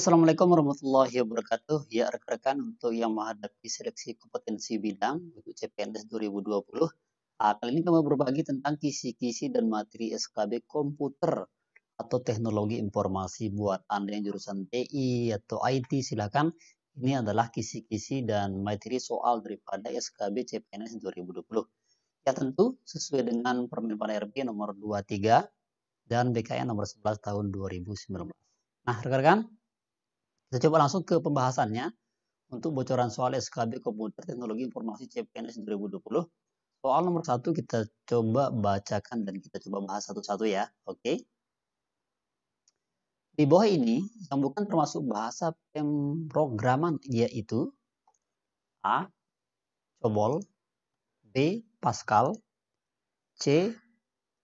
Assalamualaikum warahmatullahi wabarakatuh. Ya, rekan-rekan, untuk yang menghadapi seleksi kompetensi bidang untuk CPNS 2020, kali ini kami berbagi tentang kisi-kisi dan materi SKB komputer atau teknologi informasi buat Anda yang jurusan TI atau IT. Silakan, ini adalah kisi-kisi dan materi soal daripada SKB CPNS 2020. Ya, tentu sesuai dengan Permen RB nomor 23 dan BKN nomor 11 tahun 2019. Nah, rekan-rekan, kita coba langsung ke pembahasannya. Untuk bocoran soal SKB Komputer Teknologi Informasi CPNS 2020. Soal nomor 1 kita coba bacakan dan kita coba bahas satu-satu ya. Oke. Di bawah ini yang bukan termasuk bahasa pemrograman yaitu A. COBOL, B. Pascal, C.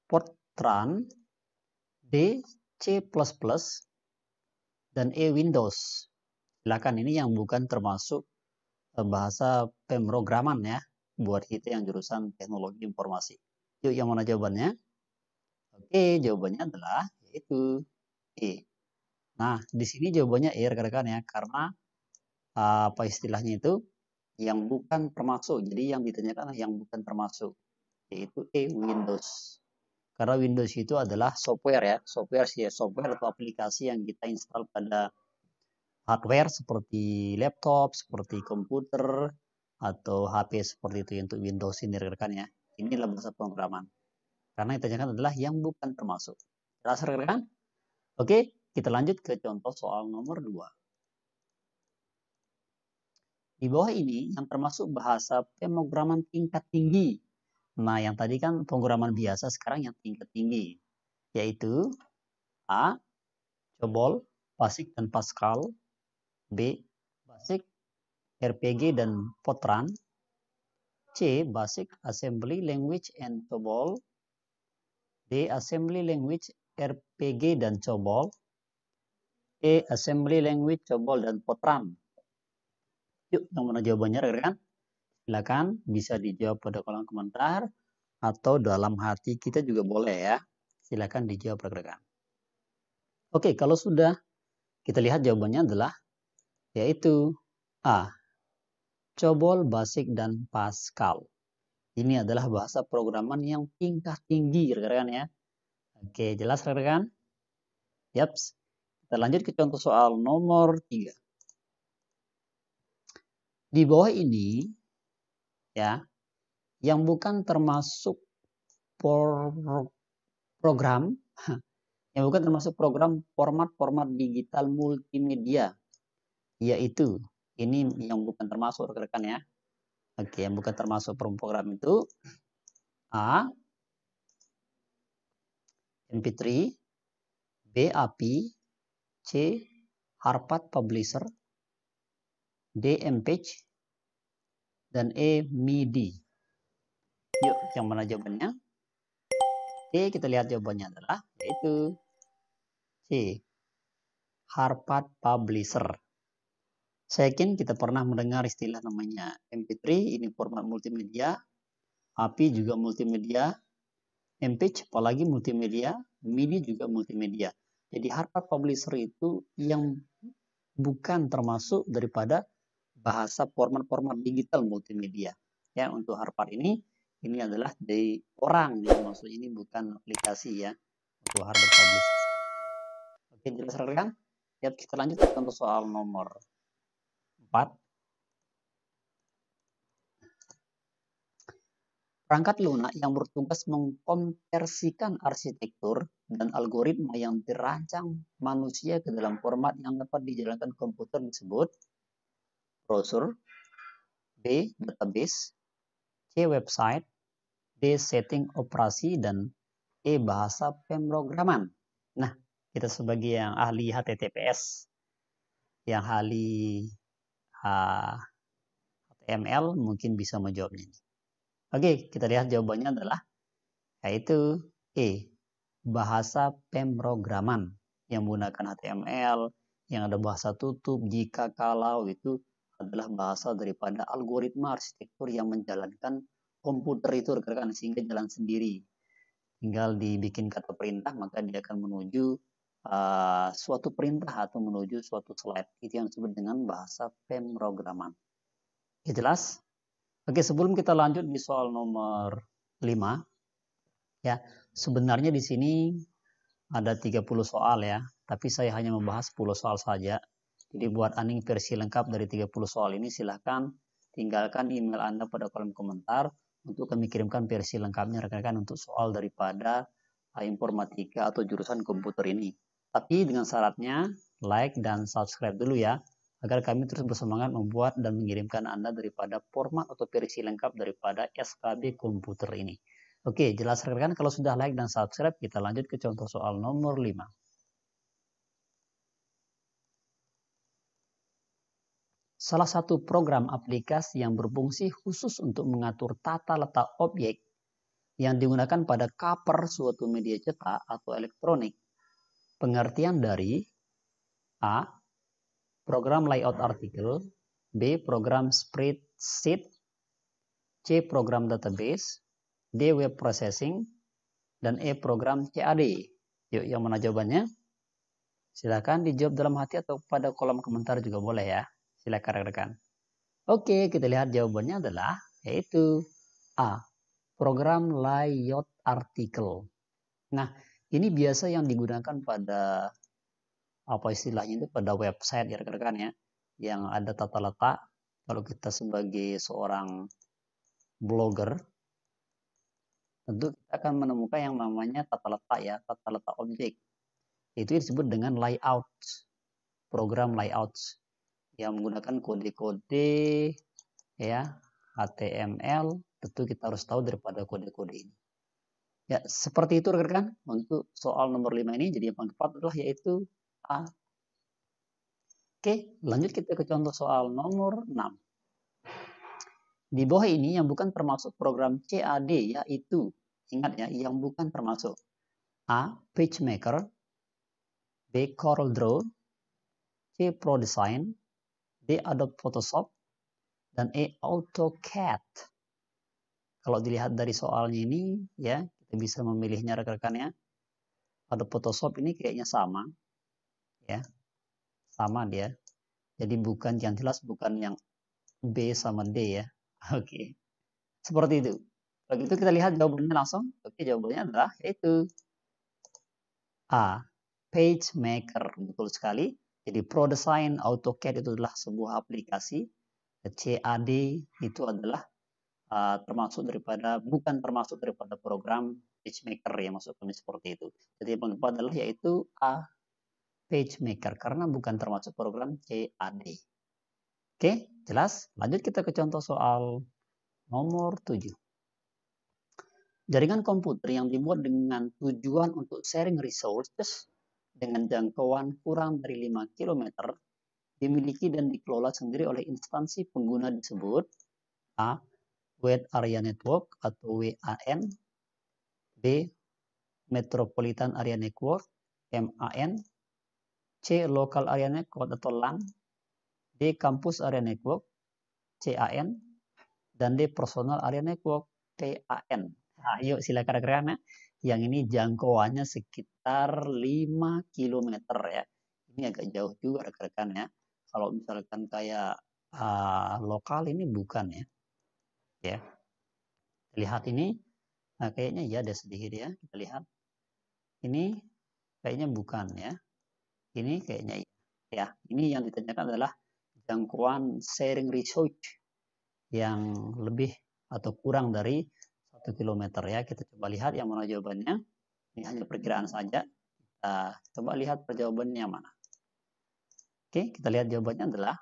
Fortran, D. C++, dan E. Windows. Silakan, ini yang bukan termasuk bahasa pemrograman ya, buat kita yang jurusan teknologi informasi. Yuk, yang mana jawabannya? Oke, jawabannya adalah yaitu E. Nah, di sini jawabannya E, rekan-rekan ya, karena apa istilahnya itu yang bukan termasuk. Jadi yang ditanyakan yang bukan termasuk, yaitu E, Windows. Karena Windows itu adalah software ya, software atau aplikasi yang kita install pada hardware seperti laptop, seperti komputer, atau HP seperti itu untuk Windows ini rekan ya. Ini adalah bahasa pemrograman. Karena yang ditanyakan adalah yang bukan termasuk. Jelas rekan? Oke, kita lanjut ke contoh soal nomor 2. Di bawah ini yang termasuk bahasa pemrograman tingkat tinggi. Nah, yang tadi kan pemrograman biasa, sekarang yang tingkat tinggi. Yaitu A. COBOL, BASIC dan Pascal. B. BASIC, RPG dan Fortran. C. Basic Assembly Language and COBOL. D. Assembly Language, RPG dan COBOL. E. Assembly Language, COBOL dan Fortran. Yuk, yang mana jawabannya rekan? Silakan bisa dijawab pada kolom komentar atau dalam hati kita juga boleh ya. Silakan dijawab rekan-rekan. Oke, kalau sudah kita lihat jawabannya adalah yaitu A. COBOL, BASIC dan Pascal. Ini adalah bahasa programan yang tingkat tinggi rekan-rekan ya. Oke, jelas rekan-rekan? Yaps. Kita lanjut ke contoh soal nomor 3. Di bawah ini ya, yang bukan termasuk program yang bukan termasuk program format digital multimedia, yaitu ini yang bukan termasuk rekan-rekan ya. Oke, yang bukan termasuk program itu A. MP3, B. API, C. Harpad Publisher, D. MPEG, dan E. MIDI. Yuk, yang mana jawabannya? Oke, kita lihat jawabannya adalah yaitu C. Harpad Publisher. Saya yakin kita pernah mendengar istilah namanya MP3, ini format multimedia, API juga multimedia, MPEG apalagi multimedia, MIDI juga multimedia. Jadi Harpad Publisher itu yang bukan termasuk daripada bahasa format digital multimedia. Ya, untuk Harpad ini adalah dari orang ya, maksudnya ini bukan aplikasi ya untuk Harpad Publisher. Oke, jelas rekan? Ya, kita lanjut ke contoh soal nomor 4. Perangkat lunak yang bertugas mengkonversikan arsitektur dan algoritma yang dirancang manusia ke dalam format yang dapat dijalankan komputer disebut browser, B. database, C. website, D. setting operasi, dan E. bahasa pemrograman. Nah, kita sebagai yang ahli HTTPS, yang ahli HTML mungkin bisa menjawabnya ini. Oke, kita lihat jawabannya adalah yaitu E. bahasa pemrograman yang menggunakan HTML, yang ada bahasa tutup jika kalau itu adalah bahasa daripada algoritma arsitektur yang menjalankan komputer itu rekan-rekan, sehingga jalan sendiri. Tinggal dibikin kata perintah maka dia akan menuju suatu perintah atau menuju suatu slide. Itu yang disebut dengan bahasa pemrograman. Oke, jelas? Oke, sebelum kita lanjut di soal nomor 5, ya, sebenarnya di sini ada 30 soal ya, tapi saya hanya membahas 10 soal saja. Jadi buat Aning versi lengkap dari 30 soal ini, silahkan tinggalkan email Anda pada kolom komentar untuk kami kirimkan versi lengkapnya rekan-rekan untuk soal daripada informatika atau jurusan komputer ini. Tapi dengan syaratnya like dan subscribe dulu ya, agar kami terus bersemangat membuat dan mengirimkan Anda daripada format atau versi lengkap daripada SKB komputer ini. Oke, jelas rekan-rekan. Kalau sudah like dan subscribe, kita lanjut ke contoh soal nomor 5. Salah satu program aplikasi yang berfungsi khusus untuk mengatur tata letak objek yang digunakan pada cover suatu media cetak atau elektronik. Pengertian dari A. Program layout artikel, B. Program spreadsheet, C. Program database, D. Web processing, dan E. Program CAD. Yuk, yang mana jawabannya? Silakan dijawab dalam hati atau pada kolom komentar juga boleh ya. Silakan rekan-rekan. Oke, kita lihat jawabannya adalah yaitu A. Program layout artikel. Nah, ini biasa yang digunakan pada apa istilahnya itu pada website ya rekan-rekan ya, yang ada tata letak. Kalau kita sebagai seorang blogger, tentu kita akan menemukan yang namanya tata letak ya, tata letak objek. Itu disebut dengan layout, program layout yang menggunakan kode-kode ya, HTML. Tentu kita harus tahu daripada kode-kode ini. Ya, seperti itu rekan-rekan untuk soal nomor 5 ini. Jadi yang tepat adalah yaitu A. Oke, lanjut kita ke contoh soal nomor 6. Di bawah ini yang bukan termasuk program CAD yaitu, ingat ya, yang bukan termasuk A. PageMaker, B. CorelDRAW, C. ProDesign, D. Adobe Photoshop, dan E. AutoCAD. Kalau dilihat dari soalnya ini ya, kita bisa memilihnya rekan-rekan ya. Adobe Photoshop ini kayaknya sama ya. Sama dia. Jadi bukan yang jelas bukan yang B sama D ya. Oke. Seperti itu. Begitu kita lihat jawabannya langsung. Oke, jawabannya adalah yaitu A. PageMaker. Betul sekali. Jadi ProDesign, AutoCAD itu adalah sebuah aplikasi. CAD itu adalah bukan termasuk daripada program PageMaker ya, maksud kami seperti itu. Jadi yang tepat adalah yaitu A. PageMaker karena bukan termasuk program CAD. Oke, jelas? Lanjut kita ke contoh soal nomor 7. Jaringan komputer yang dibuat dengan tujuan untuk sharing resources dengan jangkauan kurang dari 5 km dimiliki dan dikelola sendiri oleh instansi pengguna disebut A. Wide Area Network atau WAN, B. Metropolitan Area Network MAN, C. Local Area Network atau LAN, D. Campus Area Network CAN, dan D. Personal Area Network PAN. Nah, yuk silakan rekan-rekan ya. Yang ini jangkauannya sekitar 5 km ya. Ini agak jauh juga rekan-rekan ya. Kalau misalkan kayak lokal ini bukan ya. Ya. Lihat ini, nah kayaknya ya ada sedikit ya. Kita lihat. Ini kayaknya bukan ya. Ini kayaknya ya. Ini yang ditanyakan adalah jangkauan sharing resource yang lebih atau kurang dari 1 km ya. Kita coba lihat yang mana jawabannya. Ini hanya perkiraan saja. Kita coba lihat jawabannya mana. Oke, kita lihat jawabannya adalah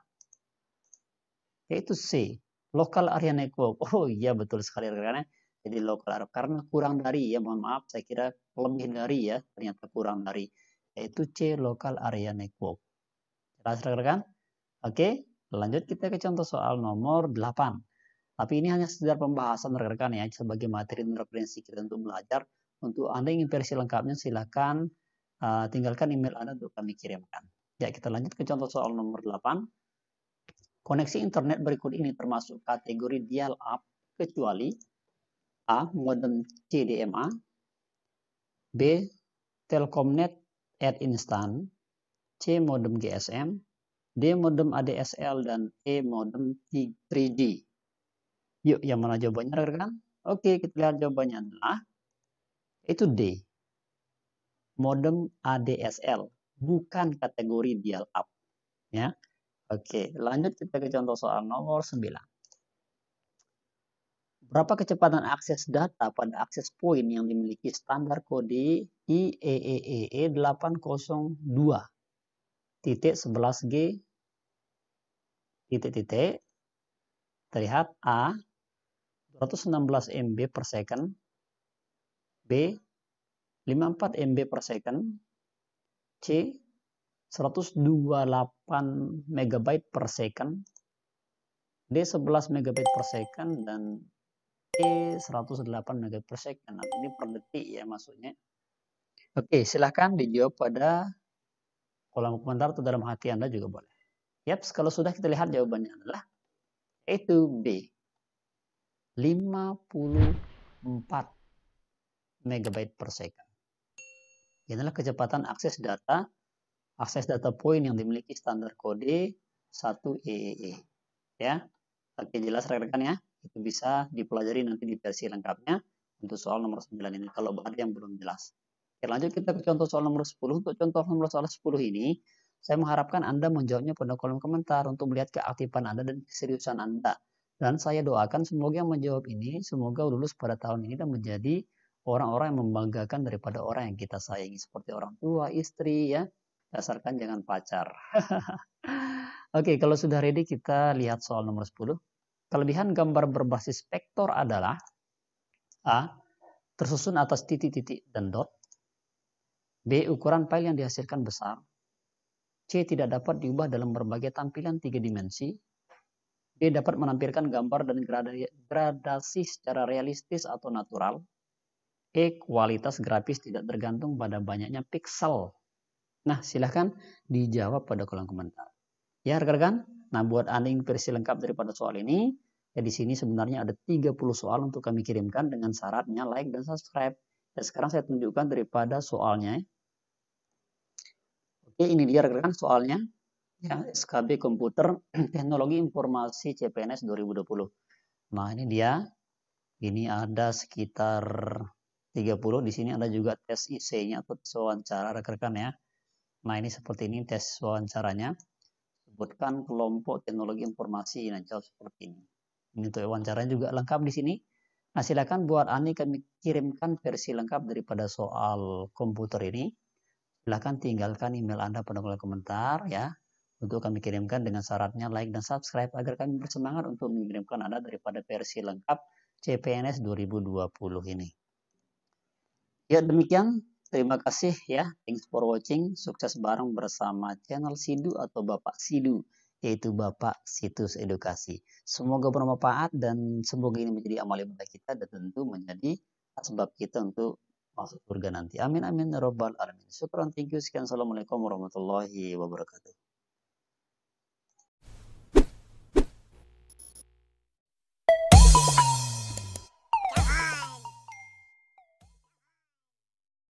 yaitu C. Local Area Network. Oh iya betul sekali rekan-rekan. Jadi local area karena kurang dari ya, mohon maaf saya kira lebih dari ya, ternyata kurang dari. Yaitu C. Local Area Network. Jelas rekan-rekan? Oke, lanjut kita ke contoh soal nomor 8. Tapi ini hanya sekedar pembahasan rekan-rekan ya, sebagai materi dan referensi kita untuk belajar. Untuk Anda ingin versi lengkapnya, silakan tinggalkan email Anda untuk kami kirimkan. Ya, kita lanjut ke contoh soal nomor 8. Koneksi internet berikut ini termasuk kategori dial-up kecuali A. Modem CDMA, B. Telkomnet Add instan, C modem GSM, D modem ADSL, dan E modem 3G. Yuk, yang mana jawabannya rekan-rekan? Oke, kita lihat jawabannya adalah itu D. Modem ADSL, bukan kategori dial up. Ya. Oke, lanjut kita ke contoh soal nomor 9. Berapa kecepatan akses data pada akses point yang dimiliki standar kode IEEE 802.11G terlihat A 216 MB per second, B 54 MB per second, C 128 MB per second, D 11 MB per second, dan E 108 MB per second. Nah, ini per detik ya maksudnya. Oke, silahkan dijawab pada kolom komentar atau dalam hati Anda juga boleh. Yap, kalau sudah kita lihat jawabannya adalah itu B. 54 MB per second. Inilah kecepatan akses data point yang dimiliki standar kode 1EEE. Ya. Oke, jelas rekan-rekan ya. Itu bisa dipelajari nanti di versi lengkapnya untuk soal nomor 9 ini kalau ada yang belum jelas. Oke, lanjut kita ke contoh soal nomor 10. Untuk contoh nomor soal 10 ini, saya mengharapkan Anda menjawabnya pada kolom komentar untuk melihat keaktifan Anda dan keseriusan Anda. Dan saya doakan semoga yang menjawab ini, semoga lulus pada tahun ini dan menjadi orang-orang yang membanggakan daripada orang yang kita sayangi. Seperti orang tua, istri ya. Dasarkan jangan pacar. Oke, kalau sudah ready kita lihat soal nomor 10. Kelebihan gambar berbasis vektor adalah A. Tersusun atas titik-titik dan dot. B. Ukuran file yang dihasilkan besar. C. Tidak dapat diubah dalam berbagai tampilan 3 dimensi. D. Dapat menampilkan gambar dan gradasi secara realistis atau natural. E. Kualitas grafis tidak tergantung pada banyaknya piksel. Nah, silahkan dijawab pada kolom komentar. Ya, rekan-rekan. Nah, buat Anda yang versi lengkap daripada soal ini, ya di sini sebenarnya ada 30 soal untuk kami kirimkan dengan syaratnya like dan subscribe. Dan sekarang saya tunjukkan daripada soalnya. Oke, ini dia rekan-rekan soalnya. Ya, SKB Komputer Teknologi Informasi CPNS 2020. Nah, ini dia. Ini ada sekitar 30. Di sini ada juga tes IC-nya atau tes wawancara rekan-rekan ya. Nah, ini seperti ini tes wawancaranya. Sebutkan kelompok teknologi informasi. Nah, jawab seperti ini. Ini untuk wawancaranya juga lengkap di sini. Nah, silakan buat Ani kami kirimkan versi lengkap daripada soal komputer ini. Silakan tinggalkan email Anda pada kolom komentar ya. Untuk kami kirimkan dengan syaratnya like dan subscribe agar kami bersemangat untuk mengirimkan Anda daripada versi lengkap CPNS 2020 ini. Ya, demikian. Terima kasih ya. Thanks for watching. Sukses bareng bersama channel Sidu atau Bapak Sidu, yaitu Bapak Situs Edukasi. Semoga bermanfaat dan semoga ini menjadi amal ibadah kita dan tentu menjadi sebab kita untuk masuk surga nanti. Amin amin ya rabbal alamin. Syukran, thank you. Sekian, assalamualaikum warahmatullahi wabarakatuh.